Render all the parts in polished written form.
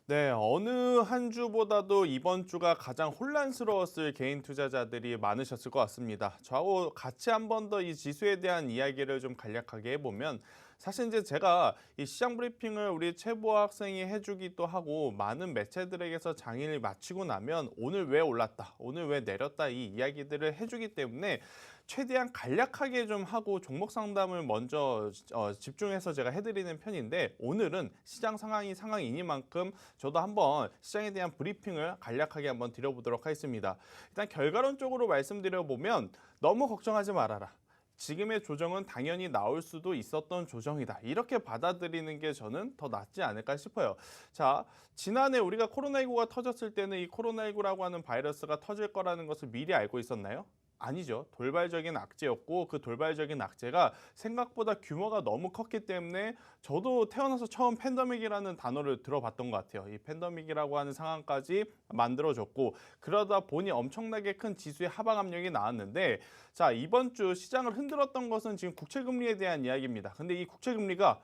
네, 어느 한 주보다도 이번 주가 가장 혼란스러웠을 개인 투자자들이 많으셨을 것 같습니다. 저하고 같이 한 번 더 이 지수에 대한 이야기를 좀 간략하게 해보면 사실 이제 제가 이 시장 브리핑을 우리 최보 학생이 해주기도 하고 많은 매체들에게서 장일을 마치고 나면 오늘 왜 올랐다, 오늘 왜 내렸다 이 이야기들을 해주기 때문에 최대한 간략하게 좀 하고 종목 상담을 먼저 집중해서 제가 해드리는 편인데 오늘은 시장 상황이니만큼 저도 한번 시장에 대한 브리핑을 간략하게 한번 드려보도록 하겠습니다. 일단 결과론적으로 말씀드려보면 너무 걱정하지 말아라. 지금의 조정은 당연히 나올 수도 있었던 조정이다. 이렇게 받아들이는 게 저는 더 낫지 않을까 싶어요. 자, 지난해 우리가 코로나19가 터졌을 때는 이 코로나19라고 하는 바이러스가 터질 거라는 것을 미리 알고 있었나요? 아니죠. 돌발적인 악재였고 그 돌발적인 악재가 생각보다 규모가 너무 컸기 때문에 저도 태어나서 처음 팬데믹이라는 단어를 들어봤던 것 같아요. 이 팬데믹이라고 하는 상황까지 만들어졌고 그러다 보니 엄청나게 큰 지수의 하방 압력이 나왔는데 자, 이번 주 시장을 흔들었던 것은 지금 국채금리에 대한 이야기입니다. 근데 이 국채금리가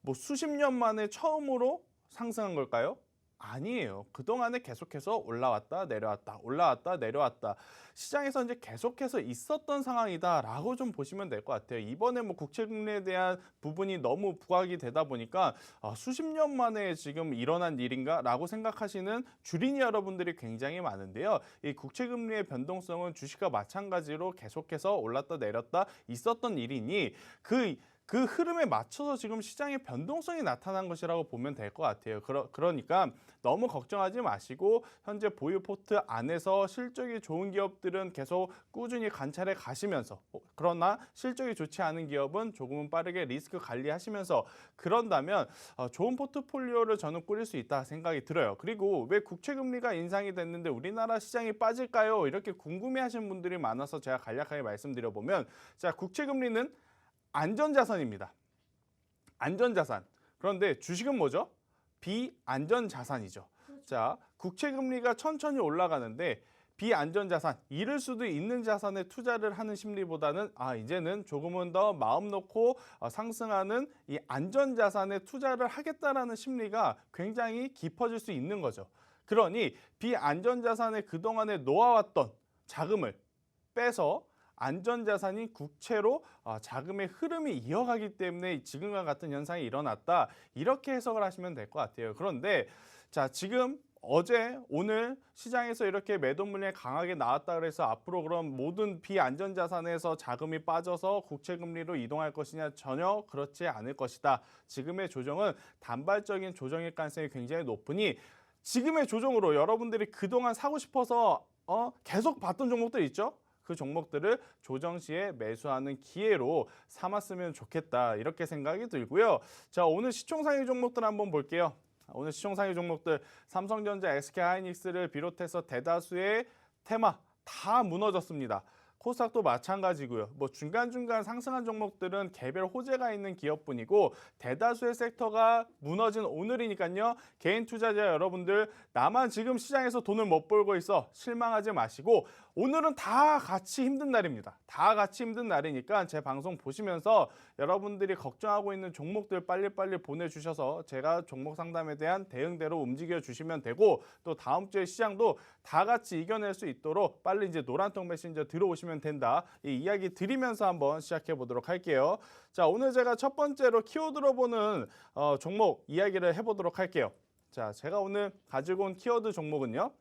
뭐 수십 년 만에 처음으로 상승한 걸까요? 아니에요. 그동안에 계속해서 올라왔다 내려왔다 올라왔다 내려왔다 시장에서 이제 계속해서 있었던 상황이다라고 좀 보시면 될 것 같아요. 이번에 뭐 국채금리에 대한 부분이 너무 부각이 되다 보니까 수십 년 만에 지금 일어난 일인가라고 생각하시는 주린이 여러분들이 굉장히 많은데요. 이 국채금리의 변동성은 주식과 마찬가지로 계속해서 올랐다 내렸다 있었던 일이니 그 흐름에 맞춰서 지금 시장의 변동성이 나타난 것이라고 보면 될 것 같아요. 그러니까 너무 걱정하지 마시고 현재 보유 포트 안에서 실적이 좋은 기업들은 계속 꾸준히 관찰해 가시면서 그러나 실적이 좋지 않은 기업은 조금은 빠르게 리스크 관리하시면서 그런다면 좋은 포트폴리오를 저는 꾸릴 수 있다 생각이 들어요. 그리고 왜 국채금리가 인상이 됐는데 우리나라 시장이 빠질까요? 이렇게 궁금해하시는 분들이 많아서 제가 간략하게 말씀드려보면 자, 국채금리는 안전자산입니다. 안전자산. 그런데 주식은 뭐죠? 비안전자산이죠. 자, 국채금리가 천천히 올라가는데 비안전자산, 잃을 수도 있는 자산에 투자를 하는 심리보다는 이제는 조금은 더 마음 놓고 상승하는 이 안전자산에 투자를 하겠다라는 심리가 굉장히 깊어질 수 있는 거죠. 그러니 비안전자산에 그동안에 놓아왔던 자금을 빼서 안전자산인 국채로 자금의 흐름이 이어가기 때문에 지금과 같은 현상이 일어났다. 이렇게 해석을 하시면 될 것 같아요. 그런데 자, 지금 어제 오늘 시장에서 이렇게 매도 물량이 강하게 나왔다 그래서 앞으로 그럼 모든 비안전자산에서 자금이 빠져서 국채금리로 이동할 것이냐 전혀 그렇지 않을 것이다. 지금의 조정은 단발적인 조정일 가능성이 굉장히 높으니 지금의 조정으로 여러분들이 그동안 사고 싶어서 계속 봤던 종목들 있죠? 그 종목들을 조정 시에 매수하는 기회로 삼았으면 좋겠다 이렇게 생각이 들고요. 자, 오늘 시총상위 종목들 한번 볼게요. 오늘 시총상위 종목들 삼성전자, SK하이닉스를 비롯해서 대다수의 테마 다 무너졌습니다. 코스닥도 마찬가지고요. 뭐 중간중간 상승한 종목들은 개별 호재가 있는 기업뿐이고 대다수의 섹터가 무너진 오늘이니까요. 개인 투자자 여러분들 나만 지금 시장에서 돈을 못 벌고 있어 실망하지 마시고 오늘은 다 같이 힘든 날입니다. 다 같이 힘든 날이니까 제 방송 보시면서 여러분들이 걱정하고 있는 종목들 빨리빨리 보내주셔서 제가 종목 상담에 대한 대응대로 움직여 주시면 되고 또 다음 주에 시장도 다 같이 이겨낼 수 있도록 빨리 이제 노란통 메신저 들어오시면 된다. 이 이야기 드리면서 한번 시작해 보도록 할게요. 자, 오늘 제가 첫 번째로 키워드로 보는 종목 이야기를 해보도록 할게요. 자, 제가 오늘 가지고 온 키워드 종목은요.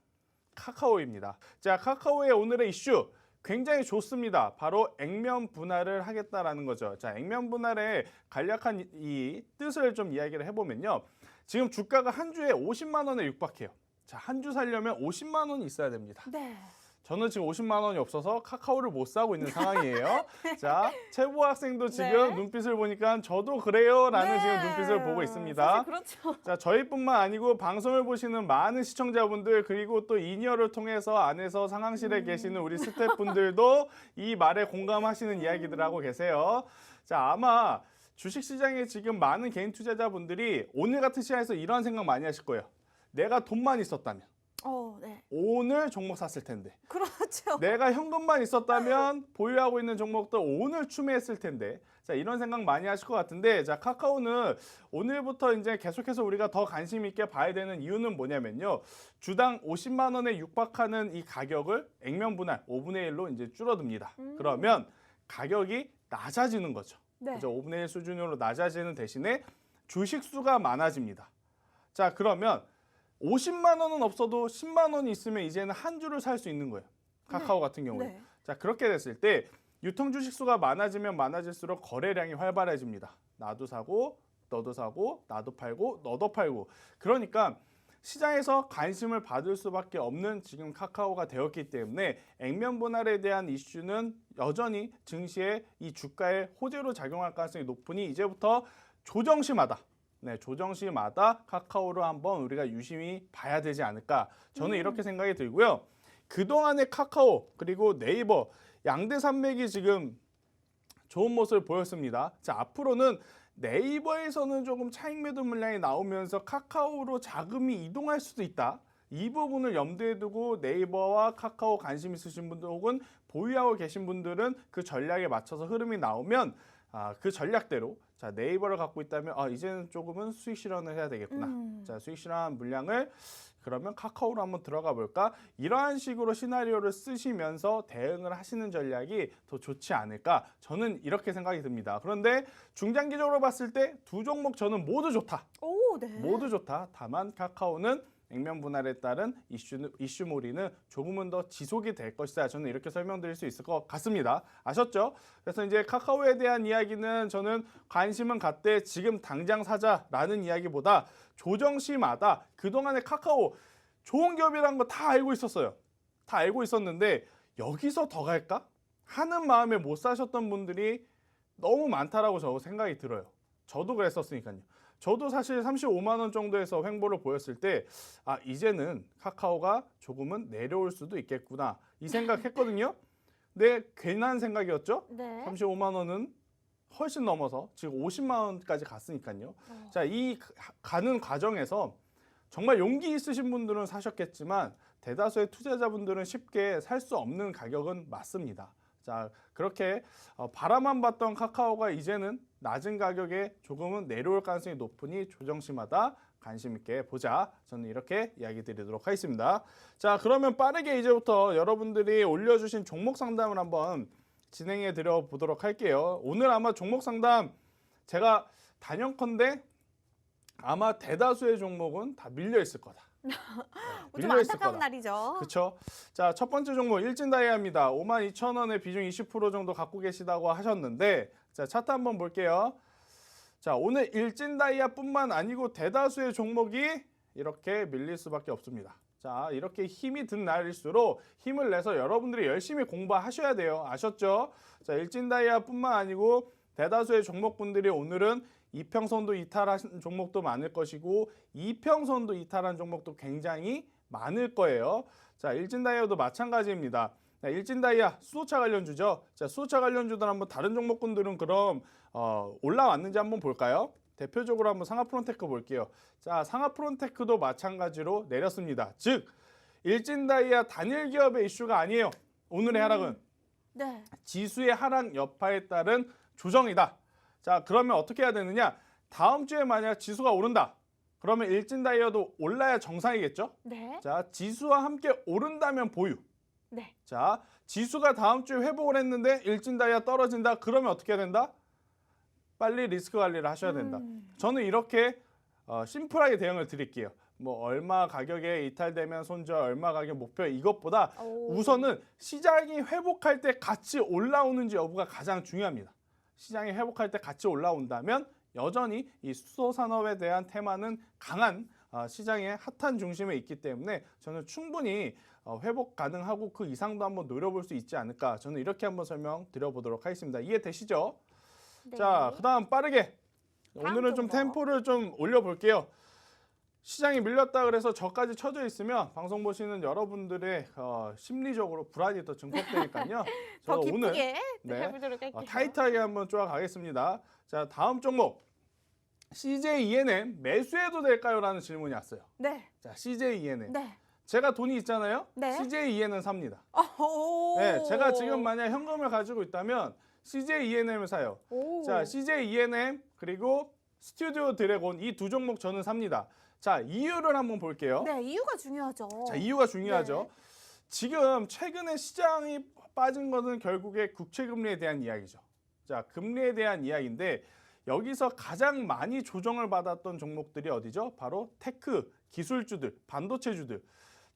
카카오입니다. 자, 카카오의 오늘의 이슈 굉장히 좋습니다. 바로 액면 분할을 하겠다라는 거죠. 자, 액면 분할의 간략한 이 뜻을 좀 이야기를 해보면요. 지금 주가가 한 주에 50만 원에 육박해요. 자, 한 주 살려면 50만 원이 있어야 됩니다. 네. 저는 지금 50만 원이 없어서 카카오를 못 사고 있는 상황이에요. 자, 최보 학생도 지금 네. 눈빛을 보니까 저도 그래요 라는 네. 지금 눈빛을 보고 있습니다. 사실 그렇죠. 자, 저희뿐만 아니고 방송을 보시는 많은 시청자분들 그리고 또 이니어를 통해서 안에서 상황실에 계시는 우리 스태프분들도 이 말에 공감하시는 이야기들 하고 계세요. 자, 아마 주식시장에 지금 많은 개인 투자자분들이 오늘 같은 시간에서 이런 생각 많이 하실 거예요. 내가 돈만 있었다면 네. 오늘 종목 샀을 텐데. 그렇죠. 내가 현금만 있었다면 보유하고 있는 종목들 오늘 추매했을 텐데. 자, 이런 생각 많이 하실 것 같은데, 자, 카카오는 오늘부터 이제 계속해서 우리가 더 관심 있게 봐야 되는 이유는 뭐냐면요. 주당 50만 원에 육박하는 이 가격을 액면 분할 5분의 1로 이제 줄어듭니다. 그러면 가격이 낮아지는 거죠. 네. 그죠? 5분의 1 수준으로 낮아지는 대신에 주식 수가 많아집니다. 자, 그러면 50만 원은 없어도 10만 원이 있으면 이제는 한 주를 살 수 있는 거예요. 카카오 같은 경우에. 네. 자, 그렇게 됐을 때 유통 주식 수가 많아지면 많아질수록 거래량이 활발해집니다. 나도 사고, 너도 사고, 나도 팔고, 너도 팔고. 그러니까 시장에서 관심을 받을 수밖에 없는 지금 카카오가 되었기 때문에 액면 분할에 대한 이슈는 여전히 증시의 이 주가의 호재로 작용할 가능성이 높으니 이제부터 조정시마다 조정시마다 카카오를 한번 우리가 유심히 봐야 되지 않을까. 저는 이렇게 생각이 들고요. 그동안의 카카오 그리고 네이버 양대 산맥이 지금 좋은 모습을 보였습니다. 자, 앞으로는 네이버에서는 조금 차익 매도 물량이 나오면서 카카오로 자금이 이동할 수도 있다. 이 부분을 염두에 두고 네이버와 카카오 관심 있으신 분들 혹은 보유하고 계신 분들은 그 전략에 맞춰서 흐름이 나오면 그 전략대로 자, 네이버를 갖고 있다면 이제는 조금은 수익 실현을 해야 되겠구나. 자, 수익 실현한 물량을 그러면 카카오로 한번 들어가 볼까? 이러한 식으로 시나리오를 쓰시면서 대응을 하시는 전략이 더 좋지 않을까? 저는 이렇게 생각이 듭니다. 그런데 중장기적으로 봤을 때 두 종목 저는 모두 좋다. 오, 네. 모두 좋다. 다만 카카오는 액면 분할에 따른 이슈몰이는 조금은 더 지속이 될 것이다. 저는 이렇게 설명드릴 수 있을 것 같습니다. 아셨죠? 그래서 이제 카카오에 대한 이야기는 저는 관심은 갖되 지금 당장 사자라는 이야기보다 조정 시마다 그동안의 카카오 좋은 기업이라는 거 다 알고 있었어요. 다 알고 있었는데 여기서 더 갈까? 하는 마음에 못 사셨던 분들이 너무 많다라고 저 생각이 들어요. 저도 그랬었으니까요. 저도 사실 35만 원 정도에서 횡보를 보였을 때 이제는 카카오가 조금은 내려올 수도 있겠구나 이 생각했거든요. 근데 괜한 생각이었죠. 네. 35만 원은 훨씬 넘어서 지금 50만 원까지 갔으니까요. 자, 이 가는 과정에서 정말 용기 있으신 분들은 사셨겠지만 대다수의 투자자분들은 쉽게 살 수 없는 가격은 맞습니다. 자, 그렇게 바라만 봤던 카카오가 이제는 낮은 가격에 조금은 내려올 가능성이 높으니 조정시마다 관심 있게 보자. 저는 이렇게 이야기 드리도록 하겠습니다. 자, 그러면 빠르게 이제부터 여러분들이 올려주신 종목 상담을 한번 진행해 드려 보도록 할게요. 오늘 아마 종목 상담 제가 단연컨대 아마 대다수의 종목은 다 밀려 있을 거다. 좀 안타까운 날이죠. 그렇죠. 자, 첫 번째 종목 일진다이아입니다. 52,000원에 비중 20% 정도 갖고 계시다고 하셨는데 자, 차트 한번 볼게요. 자, 오늘 일진다이아뿐만 아니고 대다수의 종목이 이렇게 밀릴 수밖에 없습니다. 자, 이렇게 힘이 든 날일수록 힘을 내서 여러분들이 열심히 공부하셔야 돼요. 아셨죠? 자, 일진다이아뿐만 아니고 대다수의 종목분들이 오늘은 이평선도 이탈한 종목도 많을 것이고 이평선도 이탈한 종목도 굉장히 많을 거예요. 자, 일진다이아도 마찬가지입니다. 자, 일진다이아 수소차 관련주죠. 자, 수소차 관련주들 한번 다른 종목군들은 그럼 올라왔는지 한번 볼까요? 대표적으로 한번 상하프론테크 볼게요. 자, 상하프론테크도 마찬가지로 내렸습니다. 즉 일진다이아 단일 기업의 이슈가 아니에요. 오늘의 하락은 네. 지수의 하락 여파에 따른 조정이다. 자, 그러면 어떻게 해야 되느냐? 다음 주에 만약 지수가 오른다. 그러면 일진다이아도 올라야 정상이겠죠? 네. 자, 지수와 함께 오른다면 보유. 네. 자, 지수가 다음 주에 회복을 했는데 일진다이아 떨어진다. 그러면 어떻게 해야 된다? 빨리 리스크 관리를 하셔야 된다. 저는 이렇게 심플하게 대응을 드릴게요. 뭐 얼마 가격에 이탈되면 손절, 얼마 가격 목표 이것보다 우선은 시장이 회복할 때 같이 올라오는지 여부가 가장 중요합니다. 시장이 회복할 때 같이 올라온다면 여전히 이 수소 산업에 대한 테마는 강한 시장의 핫한 중심에 있기 때문에 저는 충분히 회복 가능하고 그 이상도 한번 노려볼 수 있지 않을까. 저는 이렇게 한번 설명 드려보도록 하겠습니다. 이해되시죠? 네. 자, 그다음 빠르게 다음 오늘은 좀 종목. 템포를 좀 올려볼게요. 시장이 밀렸다 그래서 저까지 쳐져 있으면 방송 보시는 여러분들의 심리적으로 불안이 더 증폭되니까요. 더 저는 오늘 기쁘게 네, 해보도록 할게요. 타이트하게 한번 쪼아 가겠습니다. 자, 다음 종목 CJ ENM 매수해도 될까요? 라는 질문이 왔어요. 네. 자, CJ ENM. 네. 제가 돈이 있잖아요. 네. CJ ENM 삽니다. 오. 네, 제가 지금 만약 현금을 가지고 있다면 CJ ENM을 사요. 오. 자, CJ ENM 그리고 스튜디오 드래곤 이 두 종목 저는 삽니다. 자, 이유를 한번 볼게요. 네, 이유가 중요하죠. 자, 이유가 중요하죠. 네. 지금 최근에 시장이 빠진 것은 결국에 국채금리에 대한 이야기죠. 자, 금리에 대한 이야기인데 여기서 가장 많이 조정을 받았던 종목들이 어디죠? 바로 테크, 기술주들, 반도체주들.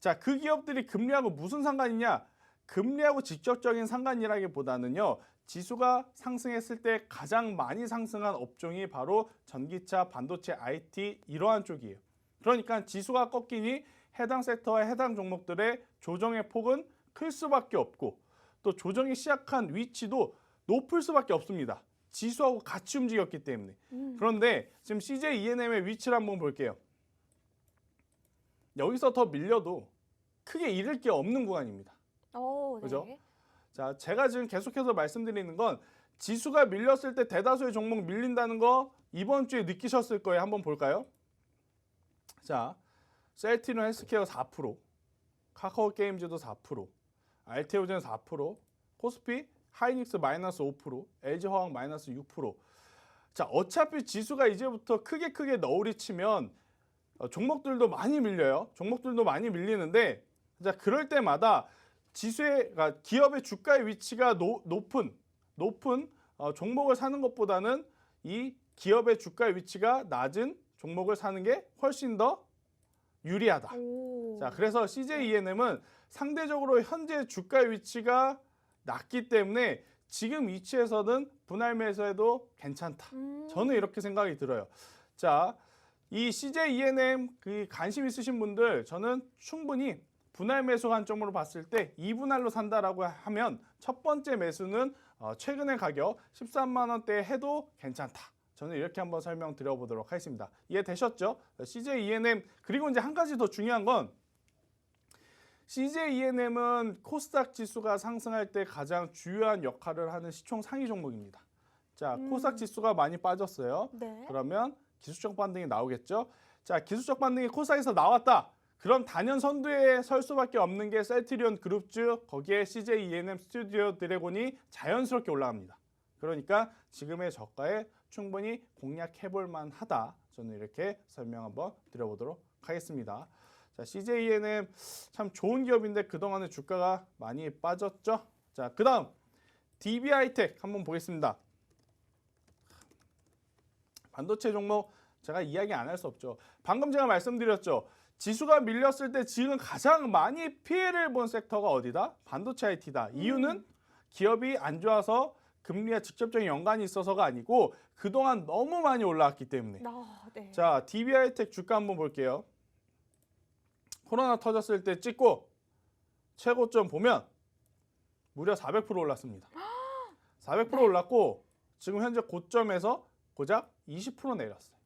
자, 그 기업들이 금리하고 무슨 상관이냐? 금리하고 직접적인 상관이라기보다는요. 지수가 상승했을 때 가장 많이 상승한 업종이 바로 전기차, 반도체, IT 이러한 쪽이에요. 그러니까 지수가 꺾이니 해당 섹터와 해당 종목들의 조정의 폭은 클 수밖에 없고 또 조정이 시작한 위치도 높을 수밖에 없습니다. 지수하고 같이 움직였기 때문에. 그런데 지금 CJ ENM의 위치를 한번 볼게요. 여기서 더 밀려도 크게 잃을 게 없는 구간입니다. 오, 네. 그죠? 자, 제가 지금 계속해서 말씀드리는 건 지수가 밀렸을 때 대다수의 종목 밀린다는 거 이번 주에 느끼셨을 거예요. 한번 볼까요? 자, 셀티론 헬스케어 4%, 카카오 게임즈도 4%, 알테오젠 4%, 코스피 하이닉스 마이너스 5%, LG화학 마이너스 6%. 자, 어차피 지수가 이제부터 크게 너울이 치면 종목들도 많이 밀려요. 종목들도 많이 밀리는데 자, 그럴 때마다 지수의 그러니까 기업의 주가의 위치가 높은 종목을 사는 것보다는 이 기업의 주가의 위치가 낮은 종목을 사는 게 훨씬 더 유리하다. 오. 자, 그래서 CJ ENM은 상대적으로 현재 주가의 위치가 낮기 때문에 지금 위치에서는 분할 매수해도 괜찮다. 저는 이렇게 생각이 들어요. 자, 이 CJ ENM 그 관심 있으신 분들 저는 충분히 분할 매수 관점으로 봤을 때 2분할로 산다라고 하면 첫 번째 매수는 최근의 가격 13만 원대에 해도 괜찮다. 저는 이렇게 한번 설명드려보도록 하겠습니다. 이해되셨죠? CJ ENM 그리고 이제 한 가지 더 중요한 건 CJ ENM은 코스닥 지수가 상승할 때 가장 주요한 역할을 하는 시총 상위 종목입니다. 자, 코스닥 지수가 많이 빠졌어요. 네. 그러면 기술적 반등이 나오겠죠? 자, 기술적 반등이 코스닥에서 나왔다. 그럼 단연 선두에 설 수밖에 없는 게 셀트리온 그룹주, 거기에 CJ ENM 스튜디오 드래곤이 자연스럽게 올라갑니다. 그러니까 지금의 저가에 충분히 공략해볼 만하다. 저는 이렇게 설명 한번 드려보도록 하겠습니다. 자, CJ ENM 참 좋은 기업인데 그동안에 주가가 많이 빠졌죠. 자, 그 다음 DB하이텍 한번 보겠습니다. 반도체 종목 제가 이야기 안 할 수 없죠. 방금 제가 말씀드렸죠. 지수가 밀렸을 때 지금 가장 많이 피해를 본 섹터가 어디다? 반도체 IT다. 이유는 기업이 안 좋아서 금리와 직접적인 연관이 있어서가 아니고 그동안 너무 많이 올라왔기 때문에. 네. 자, DB하이텍 주가 한번 볼게요. 코로나 터졌을 때 찍고 최고점 보면 무려 400% 올랐습니다. 400% 올랐고 지금 현재 고점에서 고작 20% 내렸어요.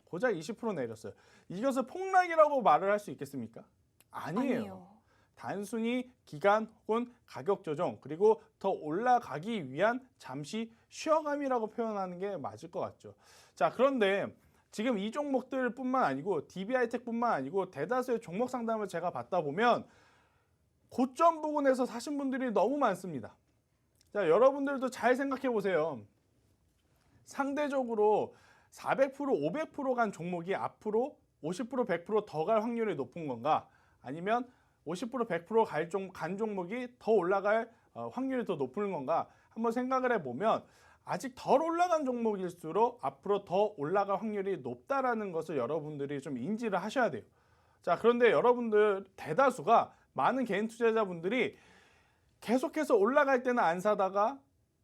고작 20% 내렸어요. 이것을 폭락이라고 말을 할 수 있겠습니까? 아니에요. 단순히 기간 혹은 가격 조정 그리고 더 올라가기 위한 잠시 쉬어감이라고 표현하는 게 맞을 것 같죠. 자, 그런데 지금 이 종목들뿐만 아니고 DB하이텍뿐만 아니고 대다수의 종목 상담을 제가 받다 보면 고점 부근에서 사신 분들이 너무 많습니다. 자, 여러분들도 잘 생각해 보세요. 상대적으로 400%, 500% 간 종목이 앞으로 50%, 100% 더 갈 확률이 높은 건가? 아니면 50%, 100% 간 종목이 더 올라갈 확률이 더 높은 건가? 한번 생각을 해보면 아직 덜 올라간 종목일수록 앞으로 더 올라갈 확률이 높다라는 것을 여러분들이 좀 인지를 하셔야 돼요. 자, 그런데 여러분들 대다수가 많은 개인 투자자분들이 계속해서 올라갈 때는 안 사다가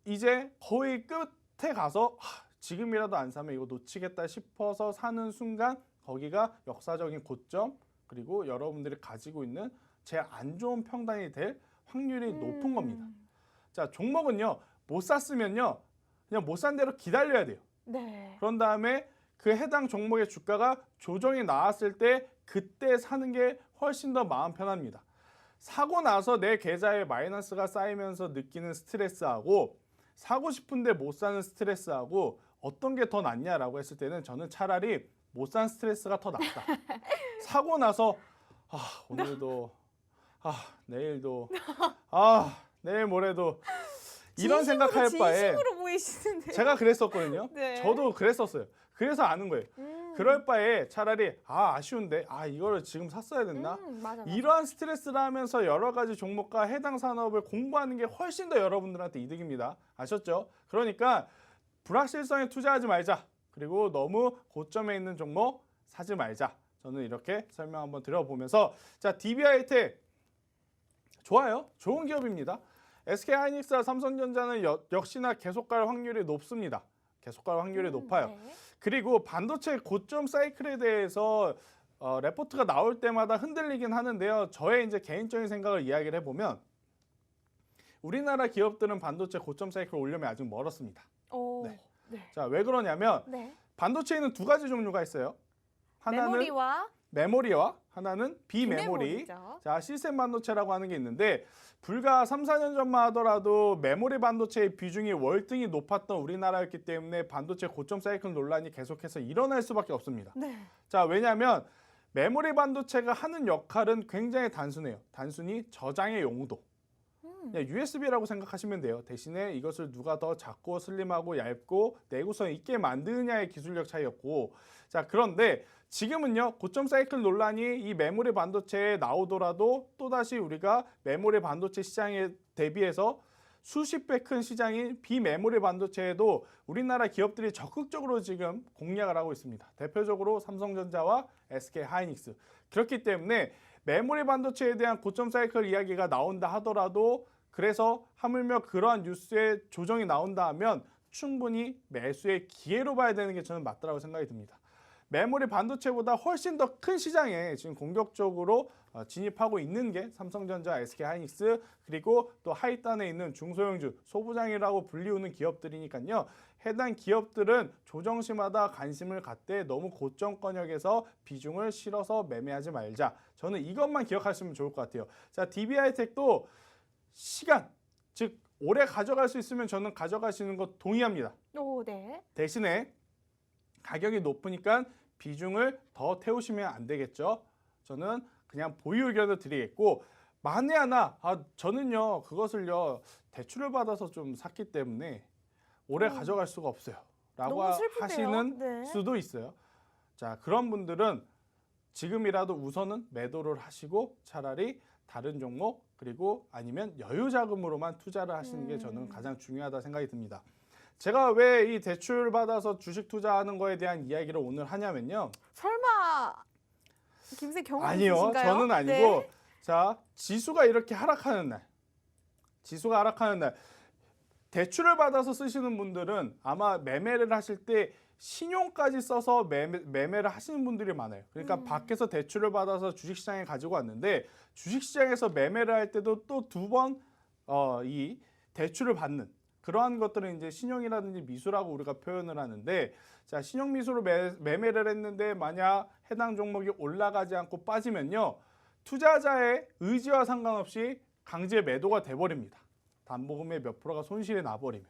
이제 거의 끝에 가서 지금이라도 안 사면 이거 놓치겠다 싶어서 사는 순간 거기가 역사적인 고점 그리고 여러분들이 가지고 있는 제일 안 좋은 평단이 될 확률이 높은 겁니다. 자, 종목은요 못 샀으면요 그냥 못 산 대로 기다려야 돼요. 네. 그런 다음에 그 해당 종목의 주가가 조정이 나왔을 때 그때 사는 게 훨씬 더 마음 편합니다. 사고 나서 내 계좌에 마이너스가 쌓이면서 느끼는 스트레스하고 사고 싶은데 못 사는 스트레스하고 어떤 게 더 낫냐라고 했을 때는 저는 차라리 못 산 스트레스가 더 낫다. 사고 나서 오늘도 내일도 내일 모레도 이런 진심으로, 생각할 바에 진심으로 보이시는데. 제가 그랬었거든요. 네. 저도 그랬었어요. 그래서 아는 거예요. 그럴 바에 차라리 아쉬운데 이거를 지금 샀어야 됐나? 맞아. 이러한 스트레스를 하면서 여러 가지 종목과 해당 산업을 공부하는 게 훨씬 더 여러분들한테 이득입니다. 아셨죠? 그러니까 불확실성에 투자하지 말자. 그리고 너무 고점에 있는 종목 사지 말자. 저는 이렇게 설명 한번 드려보면서 자, DB하이텍 좋아요. 좋은 기업입니다. SK하이닉스와 삼성전자는 역시나 계속 갈 확률이 높습니다. 계속 갈 확률이 높아요. 네. 그리고 반도체 고점 사이클에 대해서 레포트가 나올 때마다 흔들리긴 하는데요. 저의 이제 개인적인 생각을 이야기를 해보면 우리나라 기업들은 반도체 고점 사이클을 오려면 아직 멀었습니다. 네. 네. 자, 왜 그러냐면 네. 반도체에는 두 가지 종류가 있어요. 하나는 메모리와 하나는 비메모리. 비메모리죠. 자, 시스템 반도체라고 하는 게 있는데 불과 3, 4년 전만 하더라도 메모리 반도체의 비중이 월등히 높았던 우리나라였기 때문에 반도체 고점 사이클 논란이 계속해서 일어날 수밖에 없습니다. 네. 자, 왜냐하면 메모리 반도체가 하는 역할은 굉장히 단순해요. 단순히 저장의 용도. USB라고 생각하시면 돼요. 대신에 이것을 누가 더 작고 슬림하고 얇고 내구성 있게 만드느냐의 기술력 차이였고, 자, 그런데 지금은요, 고점 사이클 논란이 이 메모리 반도체에 나오더라도 또다시 우리가 메모리 반도체 시장에 대비해서 수십 배 큰 시장인 비메모리 반도체에도 우리나라 기업들이 적극적으로 지금 공략을 하고 있습니다. 대표적으로 삼성전자와 SK하이닉스. 그렇기 때문에 메모리 반도체에 대한 고점 사이클 이야기가 나온다 하더라도 그래서 하물며 그러한 뉴스에 조정이 나온다 하면 충분히 매수의 기회로 봐야 되는 게 저는 맞다고 생각이 듭니다. 메모리 반도체보다 훨씬 더 큰 시장에 지금 공격적으로 진입하고 있는 게 삼성전자, SK하이닉스 그리고 또 하이단에 있는 중소형주, 소부장이라고 불리우는 기업들이니까요. 해당 기업들은 조정시마다 관심을 갖되 너무 고점권역에서 비중을 실어서 매매하지 말자. 저는 이것만 기억하시면 좋을 것 같아요. 자, DB하이텍도 시간, 즉 오래 가져갈 수 있으면 저는 가져가시는 거 동의합니다. 네. 대신에 가격이 높으니까 비중을 더 태우시면 안 되겠죠. 저는 그냥 보유 의견을 드리겠고 만에 하나 저는요 그것을요 대출을 받아서 좀 샀기 때문에 오래 가져갈 수가 없어요 라고 너무 슬픈데요? 하시는 네. 수도 있어요. 자, 그런 분들은 지금이라도 우선은 매도를 하시고 차라리 다른 종목 그리고 아니면 여유 자금으로만 투자를 하시는 게 저는 가장 중요하다 생각이 듭니다. 제가 왜 이 대출 받아서 주식 투자하는 거에 대한 이야기를 오늘 하냐면요. 설마 김쌤 경험 아니요, 있으신가요? 저는 아니고 네. 자, 지수가 이렇게 하락하는 날 대출을 받아서 쓰시는 분들은 아마 매매를 하실 때 신용까지 써서 매매를 하시는 분들이 많아요. 그러니까 밖에서 대출을 받아서 주식시장에 가지고 왔는데 주식시장에서 매매를 할 때도 또 두 번 이 대출을 받는 그러한 것들은 이제 신용이라든지 미수라고 우리가 표현을 하는데 자, 신용 미수로 매매를 했는데 만약 해당 종목이 올라가지 않고 빠지면요. 투자자의 의지와 상관없이 강제 매도가 돼버립니다. 담보금의 몇 프로가 손실이 나버리면.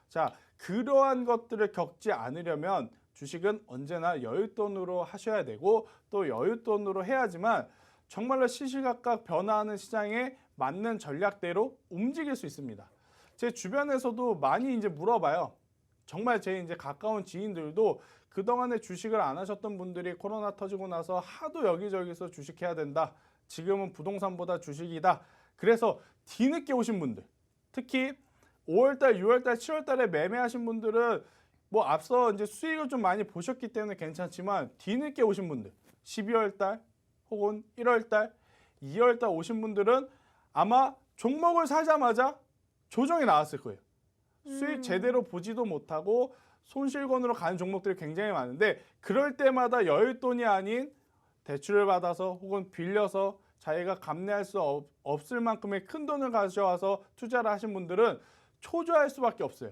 자, 그러한 것들을 겪지 않으려면 주식은 언제나 여윳돈으로 하셔야 되고 또 여윳돈으로 해야지만 정말로 시시각각 변화하는 시장에 맞는 전략대로 움직일 수 있습니다. 제 주변에서도 많이 이제 물어봐요. 정말 제 이제 가까운 지인들도 그동안에 주식을 안 하셨던 분들이 코로나 터지고 나서 하도 여기저기서 주식해야 된다. 지금은 부동산보다 주식이다. 그래서 뒤늦게 오신 분들, 특히 5월달, 6월달, 7월달에 매매하신 분들은 뭐 앞서 이제 수익을 좀 많이 보셨기 때문에 괜찮지만 뒤늦게 오신 분들, 12월달 혹은 1월달, 2월달 오신 분들은 아마 종목을 사자마자 조정이 나왔을 거예요. 수익 제대로 보지도 못하고 손실권으로 가는 종목들이 굉장히 많은데 그럴 때마다 여윳돈이 아닌 대출을 받아서 혹은 빌려서 자기가 감내할 수 없을 만큼의 큰 돈을 가져와서 투자를 하신 분들은 초조할 수밖에 없어요.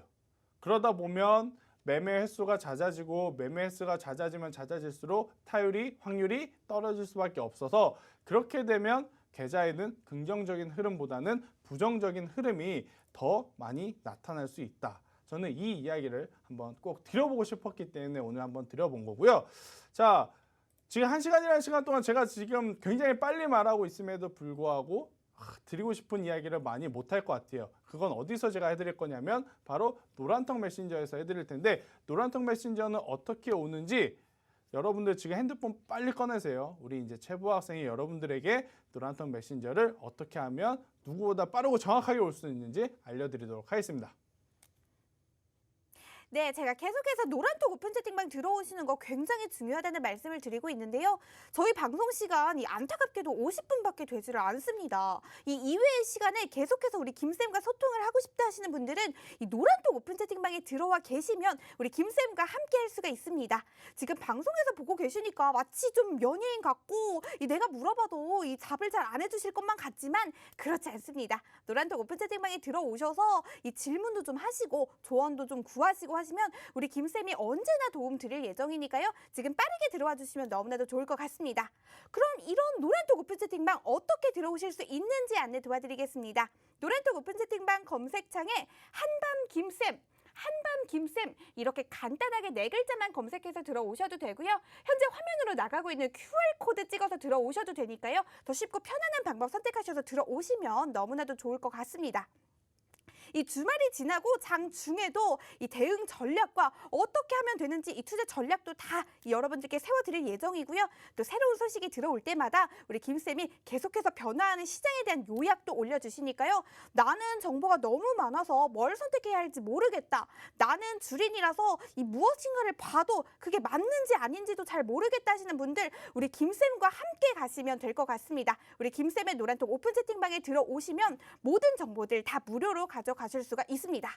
그러다 보면 매매 횟수가 잦아지고 매매 횟수가 잦아지면 잦아질수록 확률이 떨어질 수밖에 없어서 그렇게 되면 계좌에는 긍정적인 흐름보다는 부정적인 흐름이 더 많이 나타날 수 있다. 저는 이 이야기를 한번 꼭 드려보고 싶었기 때문에 오늘 한번 드려본 거고요. 자, 지금 1시간이라는 시간 동안 제가 지금 굉장히 빨리 말하고 있음에도 불구하고 드리고 싶은 이야기를 많이 못할 것 같아요. 그건 어디서 제가 해드릴 거냐면 바로 노란톡 메신저에서 해드릴 텐데, 노란톡 메신저는 어떻게 오는지 여러분들 지금 핸드폰 빨리 꺼내세요. 우리 이제 최부 학생이 여러분들에게 노란톡 메신저를 어떻게 하면 누구보다 빠르고 정확하게 올 수 있는지 알려드리도록 하겠습니다. 네, 제가 계속해서 노란톡 오픈 채팅방 들어오시는 거 굉장히 중요하다는 말씀을 드리고 있는데요. 저희 방송 시간이 안타깝게도 50분밖에 되지를 않습니다. 이 이외의 시간에 계속해서 우리 김쌤과 소통을 하고 싶다 하시는 분들은 이 노란톡 오픈 채팅방에 들어와 계시면 우리 김쌤과 함께 할 수가 있습니다. 지금 방송에서 보고 계시니까 마치 좀 연예인 같고 내가 물어봐도 이 답을 잘 안 해주실 것만 같지만 그렇지 않습니다. 노란톡 오픈 채팅방에 들어오셔서 이 질문도 좀 하시고 조언도 좀 구하시고 하시면 우리 김쌤이 언제나 도움 드릴 예정이니까요. 지금 빠르게 들어와 주시면 너무나도 좋을 것 같습니다. 그럼 이런 노란톡 오픈 채팅방 어떻게 들어오실 수 있는지 안내 도와드리겠습니다. 노란톡 오픈 채팅방 검색창에 한밤 김쌤, 한밤 김쌤 이렇게 간단하게 4글자만 검색해서 들어오셔도 되고요. 현재 화면으로 나가고 있는 QR코드 찍어서 들어오셔도 되니까요. 더 쉽고 편안한 방법 선택하셔서 들어오시면 너무나도 좋을 것 같습니다. 이 주말이 지나고 장중에도 이 대응 전략과 어떻게 하면 되는지 이 투자 전략도 다 여러분들께 세워드릴 예정이고요. 또 새로운 소식이 들어올 때마다 우리 김쌤이 계속해서 변화하는 시장에 대한 요약도 올려주시니까요. 나는 정보가 너무 많아서 뭘 선택해야 할지 모르겠다. 나는 주린이라서 이 무엇인가를 봐도 그게 맞는지 아닌지도 잘 모르겠다 하시는 분들 우리 김쌤과 함께 가시면 될 것 같습니다. 우리 김쌤의 노란톡 오픈 채팅방에 들어오시면 모든 정보들 다 무료로 가져가실 수가 있습니다.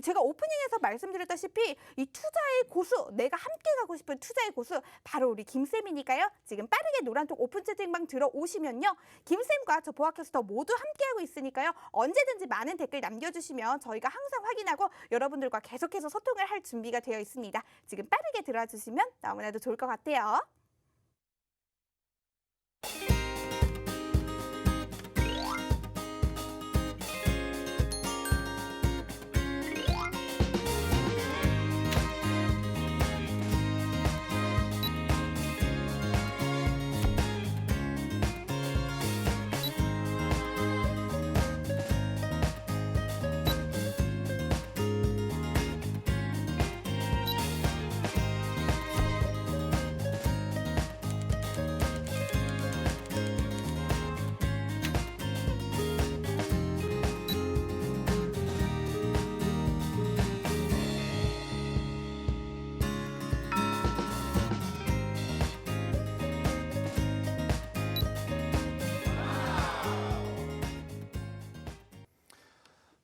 제가 오프닝에서 말씀드렸다시피 이 투자의 고수, 내가 함께 가고 싶은 투자의 고수 바로 우리 김쌤이니까요. 지금 빠르게 노란톡 오픈 채팅방 들어오시면요. 김쌤과 저 보아캐스터 모두 함께하고 있으니까요. 언제든지 많은 댓글 남겨주시면 저희가 항상 확인하고 여러분들과 계속해서 소통을 할 준비가 되어 있습니다. 지금 빠르게 들어와 주시면 너무나도 좋을 것 같아요.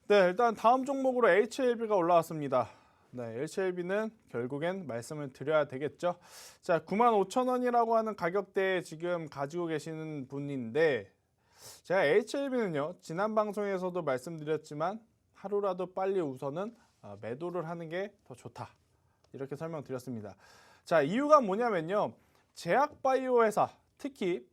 네, 일단 다음 종목으로 HLB가 올라왔습니다. 네, HLB는 결국엔 말씀을 드려야 되겠죠. 자, 95,000원이라고 하는 가격대에 지금 가지고 계시는 분인데, 제가 HLB는요, 지난 방송에서도 말씀드렸지만 하루라도 빨리 우선은 매도를 하는 게 더 좋다. 이렇게 설명드렸습니다. 자, 이유가 뭐냐면요. 제약바이오 회사, 특히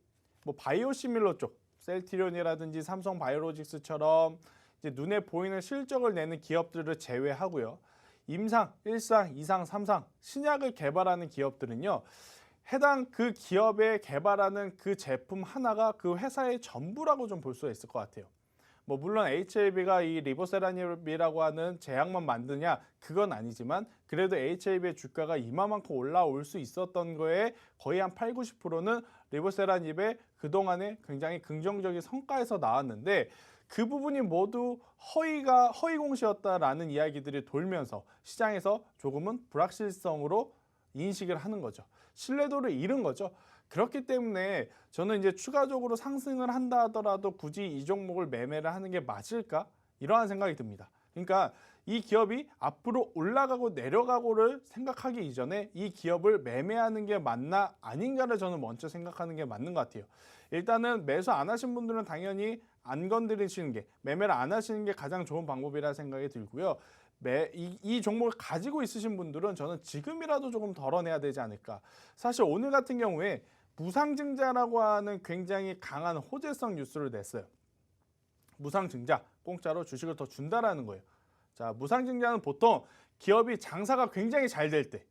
뭐 바이오시밀러 쪽, 셀트리온이라든지 삼성바이오로직스처럼 이제 눈에 보이는 실적을 내는 기업들을 제외하고요. 임상, 1상, 2상, 3상 신약을 개발하는 기업들은요. 해당 그 기업에 개발하는 그 제품 하나가 그 회사의 전부라고 좀 볼 수가 있을 것 같아요. 뭐 물론 HLB가 이 리보세라닙이라고 하는 제약만 만드냐 그건 아니지만 그래도 HLB의 주가가 이만큼 올라올 수 있었던 거에 거의 한 8, 90%는 리보세라닙의 그동안의 굉장히 긍정적인 성과에서 나왔는데 그 부분이 모두 허위 공시였다라는 이야기들이 돌면서 시장에서 조금은 불확실성으로 인식을 하는 거죠. 신뢰도를 잃은 거죠. 그렇기 때문에 저는 이제 추가적으로 상승을 한다 하더라도 굳이 이 종목을 매매를 하는 게 맞을까? 이러한 생각이 듭니다. 그러니까 이 기업이 앞으로 올라가고 내려가고를 생각하기 이전에 이 기업을 매매하는 게 맞나 아닌가를 저는 먼저 생각하는 게 맞는 것 같아요. 일단은 매수 안 하신 분들은 당연히 안 건드리시는 게, 매매를 안 하시는 게 가장 좋은 방법이라 생각이 들고요. 이 종목을 가지고 있으신 분들은 저는 지금이라도 조금 덜어내야 되지 않을까. 사실 오늘 같은 경우에 무상증자라고 하는 굉장히 강한 호재성 뉴스를 냈어요. 무상증자, 공짜로 주식을 더 준다라는 거예요. 자, 무상증자는 보통 기업이 장사가 굉장히 잘 될 때,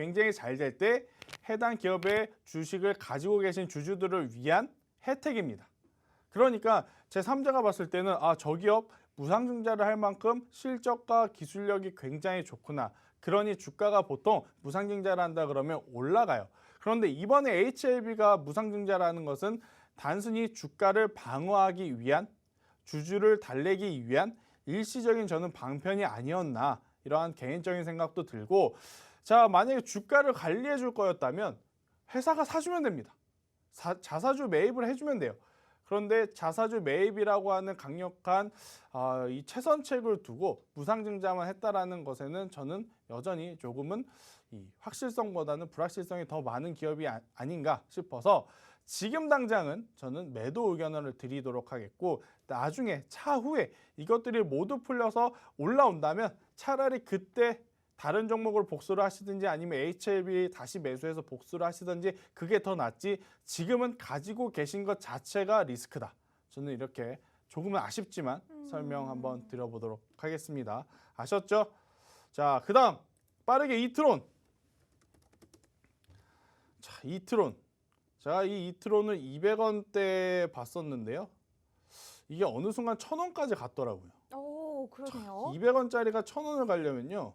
굉장히 잘 될 때 해당 기업의 주식을 가지고 계신 주주들을 위한 혜택입니다. 그러니까 제3자가 봤을 때는 저 기업 무상증자를 할 만큼 실적과 기술력이 굉장히 좋구나. 그러니 주가가 보통 무상증자를 한다 그러면 올라가요. 그런데 이번에 HLB가 무상증자라는 것은 단순히 주가를 방어하기 위한, 주주를 달래기 위한 일시적인 저는 방편이 아니었나, 이러한 개인적인 생각도 들고, 자, 만약에 주가를 관리해 줄 거였다면 회사가 사주면 됩니다. 자사주 매입을 해주면 돼요. 그런데 자사주 매입이라고 하는 강력한 이 최선책을 두고 무상증자만 했다라는 것에는 저는 여전히 조금은 이 확실성보다는 불확실성이 더 많은 기업이 아닌가 싶어서 지금 당장은 저는 매도 의견을 드리도록 하겠고, 나중에 차후에 이것들이 모두 풀려서 올라온다면 차라리 그때 다른 종목을 복수를 하시든지 아니면 HLB 다시 매수해서 복수를 하시든지 그게 더 낫지, 지금은 가지고 계신 것 자체가 리스크다. 저는 이렇게 조금은 아쉽지만 설명 한번 드려보도록 하겠습니다. 아셨죠? 자, 그 다음 빠르게 이트론. 자, 이트론. 제가 이 이트론을 200원대 봤었는데요. 이게 어느 순간 1000원까지 갔더라고요. 오, 그러네요. 200원짜리가 1000원을 가려면요.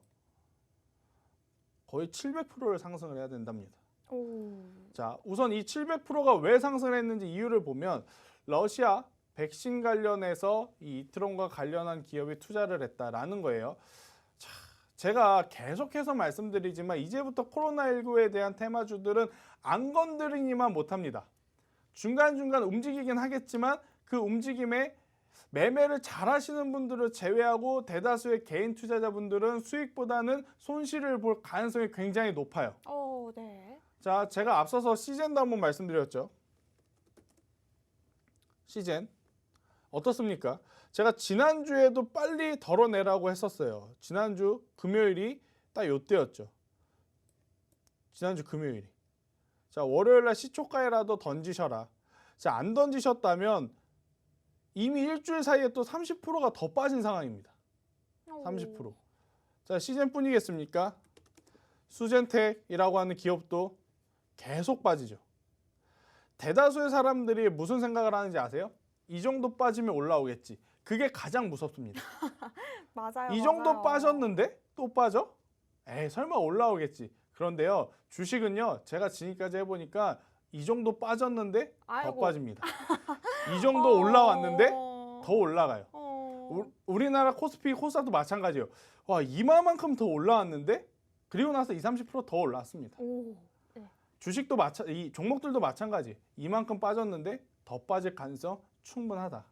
거의 700%를 상승을 해야 된답니다. 오. 자, 우선 이 700%가 왜 상승을 했는지 이유를 보면 러시아 백신 관련해서 이 이트론과 관련한 기업에 투자를 했다라는 거예요. 자, 제가 계속해서 말씀드리지만 이제부터 코로나19에 대한 테마주들은 안 건드리니만 못합니다. 중간중간 움직이긴 하겠지만 그 움직임에 매매를 잘 하시는 분들을 제외하고 대다수의 개인 투자자분들은 수익보다는 손실을 볼 가능성이 굉장히 높아요. 네. 자, 제가 앞서서 시젠도 한번 말씀드렸죠. 시젠 어떻습니까? 제가 지난주에도 빨리 덜어내라고 했었어요. 지난주 금요일이 딱 요때였죠. 지난주 금요일이. 자, 월요일날 시초가에라도 던지셔라. 자, 안 던지셨다면 이미 일주일 사이에 또 30%가 더 빠진 상황입니다. 30%. 자, 시젠뿐이겠습니까? 수젠텍이라고 하는 기업도 계속 빠지죠. 대다수의 사람들이 무슨 생각을 하는지 아세요? 이 정도 빠지면 올라오겠지. 그게 가장 무섭습니다. 맞아요. 이 정도 맞아요. 빠졌는데 또 빠져? 에이, 설마 올라오겠지. 그런데요, 주식은요, 제가 지금까지 해보니까 이 정도 빠졌는데 더 아이고. 빠집니다. 이 정도 올라왔는데 더 올라가요. 우리나라 코스피, 코스닥도 마찬가지예요. 와, 이만큼 더 올라왔는데 그리고 나서 20-30%더 올랐습니다. 오. 주식도 이 종목들도 마찬가지. 이만큼 빠졌는데 더 빠질 가능성 충분하다.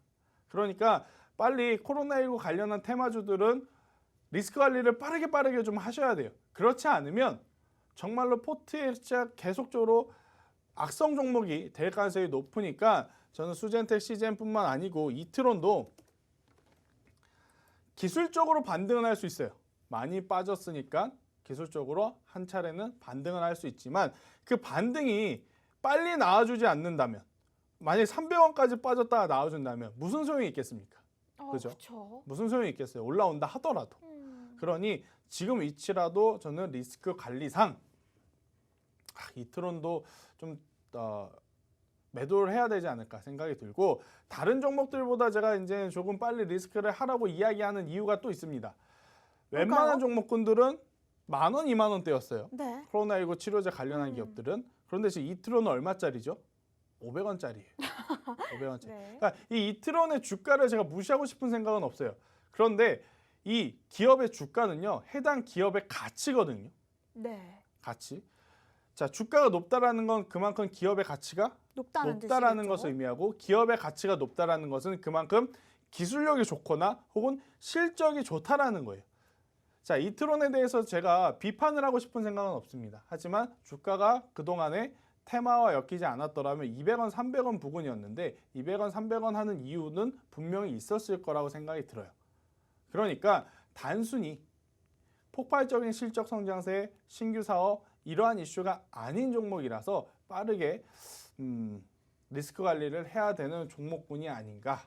그러니까 빨리 코로나19 관련한 테마주들은 리스크 관리를 빠르게 좀 하셔야 돼요. 그렇지 않으면 정말로 포트에 계속적으로 악성 종목이 될 가능성이 높으니까 저는 수젠텍, 시젠뿐만 아니고 이트론도 기술적으로 반등은 할 수 있어요. 많이 빠졌으니까 기술적으로 한 차례는 반등을 할 수 있지만 그 반등이 빨리 나와주지 않는다면, 만약에 300원까지 빠졌다가 나와준다면 무슨 소용이 있겠습니까? 그죠? 그쵸. 무슨 소용이 있겠어요? 올라온다 하더라도. 그러니 지금 위치라도 저는 리스크 관리상 이트론도 좀 매도를 해야 되지 않을까 생각이 들고, 다른 종목들보다 제가 이제 조금 빨리 리스크를 하라고 이야기하는 이유가 또 있습니다. 웬만한 종목군들은 10,000원, 20,000원대였어요. 네. 코로나19 치료제 관련한 기업들은. 그런데 지금 이트론은 얼마짜리죠? 500원짜리예요. 500원짜리. 네. 그러니까 이 이트론의 주가를 제가 무시하고 싶은 생각은 없어요. 그런데 이 기업의 주가는요, 해당 기업의 가치거든요. 네. 가치. 자, 주가가 높다라는 건 그만큼 기업의 가치가 높다는 높다라는 뜻이겠죠? 것을 의미하고, 기업의 가치가 높다라는 것은 그만큼 기술력이 좋거나 혹은 실적이 좋다라는 거예요. 자, 이트론에 대해서 제가 비판을 하고 싶은 생각은 없습니다. 하지만 주가가 그동안에 테마와 엮이지 않았더라면 200원, 300원 부근이었는데 200원, 300원 하는 이유는 분명히 있었을 거라고 생각이 들어요. 그러니까 단순히 폭발적인 실적 성장세, 신규 사업 이러한 이슈가 아닌 종목이라서 빠르게 리스크 관리를 해야 되는 종목군이 아닌가,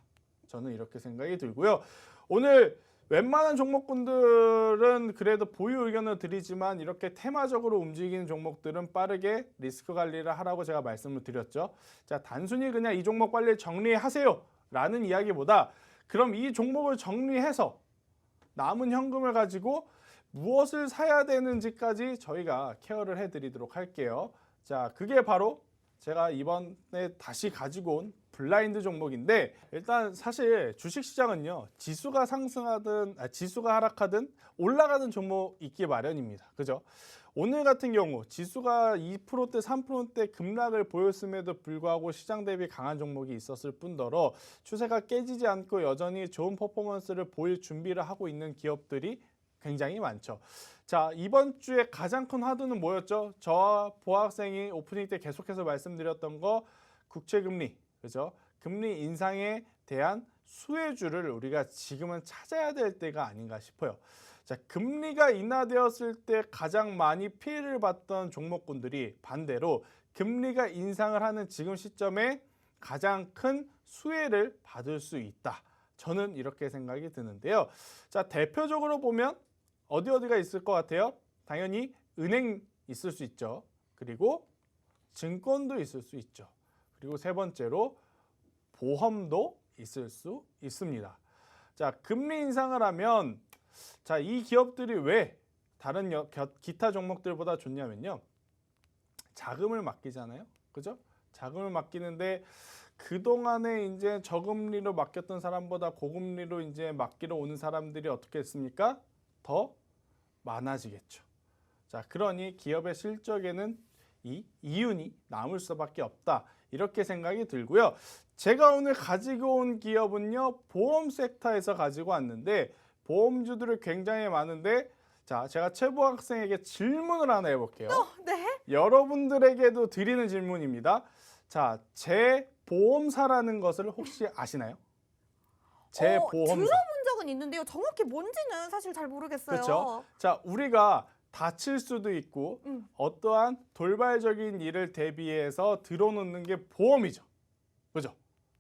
저는 이렇게 생각이 들고요. 오늘 웬만한 종목군들은 그래도 보유 의견을 드리지만 이렇게 테마적으로 움직이는 종목들은 빠르게 리스크 관리를 하라고 제가 말씀을 드렸죠. 자, 단순히 그냥 이 종목 관리 정리하세요 라는 이야기보다 그럼 이 종목을 정리해서 남은 현금을 가지고 무엇을 사야 되는지까지 저희가 케어를 해드리도록 할게요. 자, 그게 바로 제가 이번에 다시 가지고 온 블라인드 종목인데, 일단 사실 주식시장은요, 지수가 상승하든 지수가 하락하든 올라가는 종목 있기 마련입니다. 그죠? 오늘 같은 경우 지수가 2%대 3%대 급락을 보였음에도 불구하고 시장 대비 강한 종목이 있었을 뿐더러 추세가 깨지지 않고 여전히 좋은 퍼포먼스를 보일 준비를 하고 있는 기업들이 굉장히 많죠. 자, 이번 주에 가장 큰 화두는 뭐였죠? 저와 보학생이 오프닝 때 계속해서 말씀드렸던 거, 국채금리, 그죠? 금리 인상에 대한 수혜주를 우리가 지금은 찾아야 될 때가 아닌가 싶어요. 자, 금리가 인하되었을 때 가장 많이 피해를 봤던 종목군들이 반대로 금리가 인상을 하는 지금 시점에 가장 큰 수혜를 받을 수 있다. 저는 이렇게 생각이 드는데요. 자, 대표적으로 보면 어디가 있을 것 같아요? 당연히 은행 있을 수 있죠. 그리고 증권도 있을 수 있죠. 그리고 세 번째로 보험도 있을 수 있습니다. 자, 금리 인상을 하면 자, 이 기업들이 왜 다른 기타 종목들보다 좋냐면요. 자금을 맡기잖아요. 그죠? 자금을 맡기는데 그동안에 이제 저금리로 맡겼던 사람보다 고금리로 이제 맡기러 오는 사람들이 어떻게 했습니까? 더 많아지겠죠. 자, 그러니 기업의 실적에는 이 이윤이 남을 수밖에 없다. 이렇게 생각이 들고요. 제가 오늘 가지고 온 기업은요, 보험 섹터에서 가지고 왔는데 보험주들이 굉장히 많은데, 자, 제가 최보 학생에게 질문을 하나 해볼게요. 네. 여러분들에게도 드리는 질문입니다. 자, 재보험사라는 것을 혹시 아시나요? 재보험사. 들어본 적은 있는데요. 정확히 뭔지는 사실 잘 모르겠어요. 그렇죠. 자, 우리가 다칠 수도 있고 어떠한 돌발적인 일을 대비해서 들어놓는 게 보험이죠. 그죠?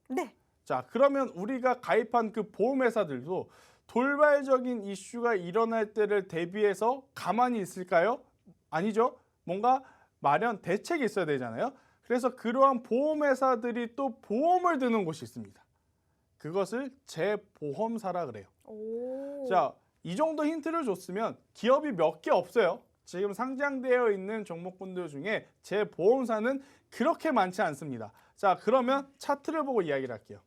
네. 자, 그러면 우리가 가입한 그 보험회사들도 돌발적인 이슈가 일어날 때를 대비해서 가만히 있을까요? 아니죠. 뭔가 마련 대책이 있어야 되잖아요. 그래서 그러한 보험회사들이 또 보험을 드는 곳이 있습니다. 그것을 재보험사라 그래요. 오. 자, 이 정도 힌트를 줬으면 기업이 몇 개 없어요. 지금 상장되어 있는 종목군들 중에 재보험사는 그렇게 많지 않습니다. 자, 그러면 차트를 보고 이야기를 할게요.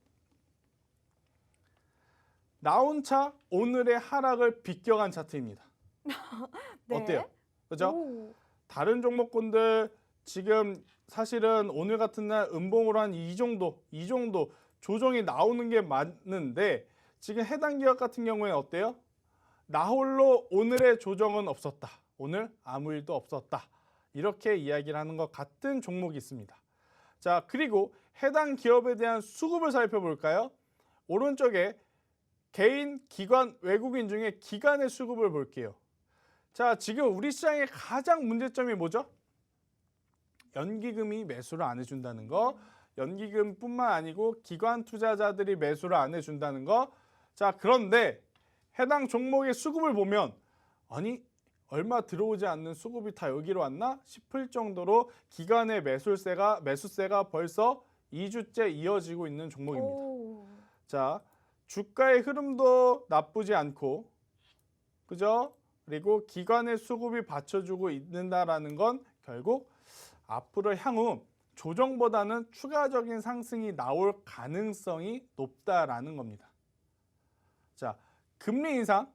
나온 차 오늘의 하락을 비껴간 차트입니다. 네. 어때요? 그죠? 오. 다른 종목군들 지금 사실은 오늘 같은 날 음봉으로 한 이 정도 조정이 나오는 게 맞는데 지금 해당 기업 같은 경우에는 어때요? 나 홀로 오늘의 조정은 없었다. 오늘 아무 일도 없었다. 이렇게 이야기를 하는 것 같은 종목이 있습니다. 자, 그리고 해당 기업에 대한 수급을 살펴볼까요? 오른쪽에 개인, 기관, 외국인 중에 기관의 수급을 볼게요. 자, 지금 우리 시장의 가장 문제점이 뭐죠? 연기금이 매수를 안 해준다는 거. 연기금뿐만 아니고 기관 투자자들이 매수를 안 해준다는 거. 자, 그런데 해당 종목의 수급을 보면 아니 얼마 들어오지 않는 수급이 다 여기로 왔나 싶을 정도로 기관의 매수세가 벌써 2주째 이어지고 있는 종목입니다. 오. 자, 주가의 흐름도 나쁘지 않고, 그죠? 그리고 기관의 수급이 받쳐주고 있는다라는 건 결국 앞으로 향후 조정보다는 추가적인 상승이 나올 가능성이 높다라는 겁니다. 자, 금리 인상,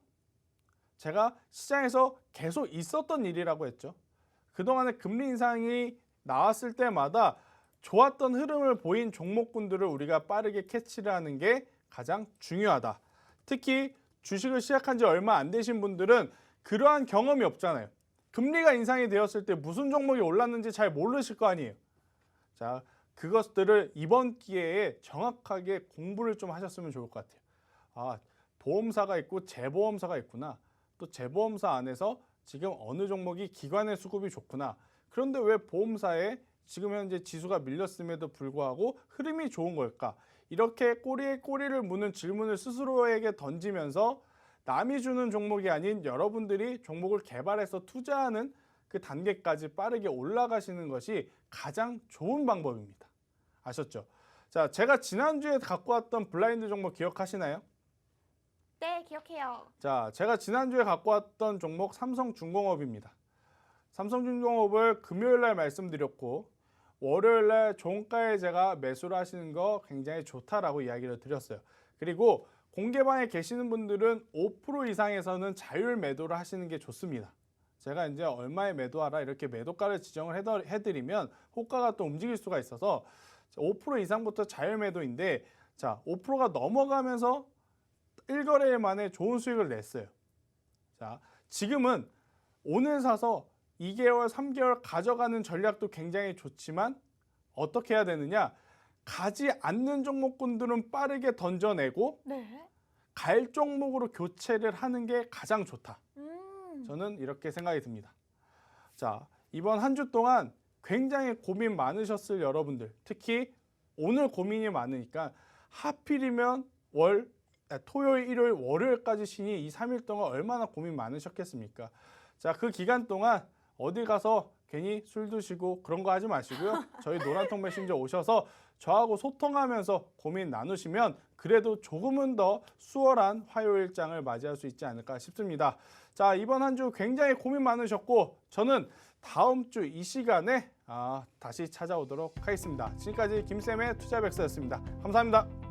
제가 시장에서 계속 있었던 일이라고 했죠. 그동안에 금리 인상이 나왔을 때마다 좋았던 흐름을 보인 종목군들을 우리가 빠르게 캐치를 하는 게 가장 중요하다. 특히 주식을 시작한 지 얼마 안 되신 분들은 그러한 경험이 없잖아요. 금리가 인상이 되었을 때 무슨 종목이 올랐는지 잘 모르실 거 아니에요. 자, 그것들을 이번 기회에 정확하게 공부를 좀 하셨으면 좋을 것 같아요. 아, 보험사가 있고 재보험사가 있구나. 또 재보험사 안에서 지금 어느 종목이 기관의 수급이 좋구나. 그런데 왜 보험사에 지금 현재 지수가 밀렸음에도 불구하고 흐름이 좋은 걸까? 이렇게 꼬리에 꼬리를 무는 질문을 스스로에게 던지면서 남이 주는 종목이 아닌 여러분들이 종목을 개발해서 투자하는 그 단계까지 빠르게 올라가시는 것이 가장 좋은 방법입니다. 아셨죠? 자, 제가 지난주에 갖고 왔던 블라인드 종목 기억하시나요? 네, 기억해요. 자, 제가 지난주에 갖고 왔던 종목 삼성중공업입니다. 삼성중공업을 금요일 날 말씀드렸고 월요일 날 종가에 제가 매수를 하시는 거 굉장히 좋다라고 이야기를 드렸어요. 그리고 공개방에 계시는 분들은 5% 이상에서는 자율 매도를 하시는 게 좋습니다. 제가 이제 얼마에 매도하라 이렇게 매도가를 지정을 해드리면 호가가 또 움직일 수가 있어서 5% 이상부터 자율 매도인데 자, 5%가 넘어가면서 1거래일 만에 좋은 수익을 냈어요. 자, 지금은 오늘 사서 2개월, 3개월 가져가는 전략도 굉장히 좋지만 어떻게 해야 되느냐? 가지 않는 종목군들은 빠르게 던져내고 네. 갈 종목으로 교체를 하는 게 가장 좋다. 저는 이렇게 생각이 듭니다. 자, 이번 한 주 동안 굉장히 고민 많으셨을 여러분들, 특히 오늘 고민이 많으니까 하필이면 토요일, 일요일, 월요일까지 쉬니 이 3일 동안 얼마나 고민 많으셨겠습니까? 자, 그 기간 동안 어디 가서 괜히 술 드시고 그런 거 하지 마시고요. 저희 노란통 메신저 오셔서 저하고 소통하면서 고민 나누시면 그래도 조금은 더 수월한 화요일장을 맞이할 수 있지 않을까 싶습니다. 자, 이번 한 주 굉장히 고민 많으셨고 저는 다음 주 이 시간에 다시 찾아오도록 하겠습니다. 지금까지 김쌤의 투자백서였습니다. 감사합니다.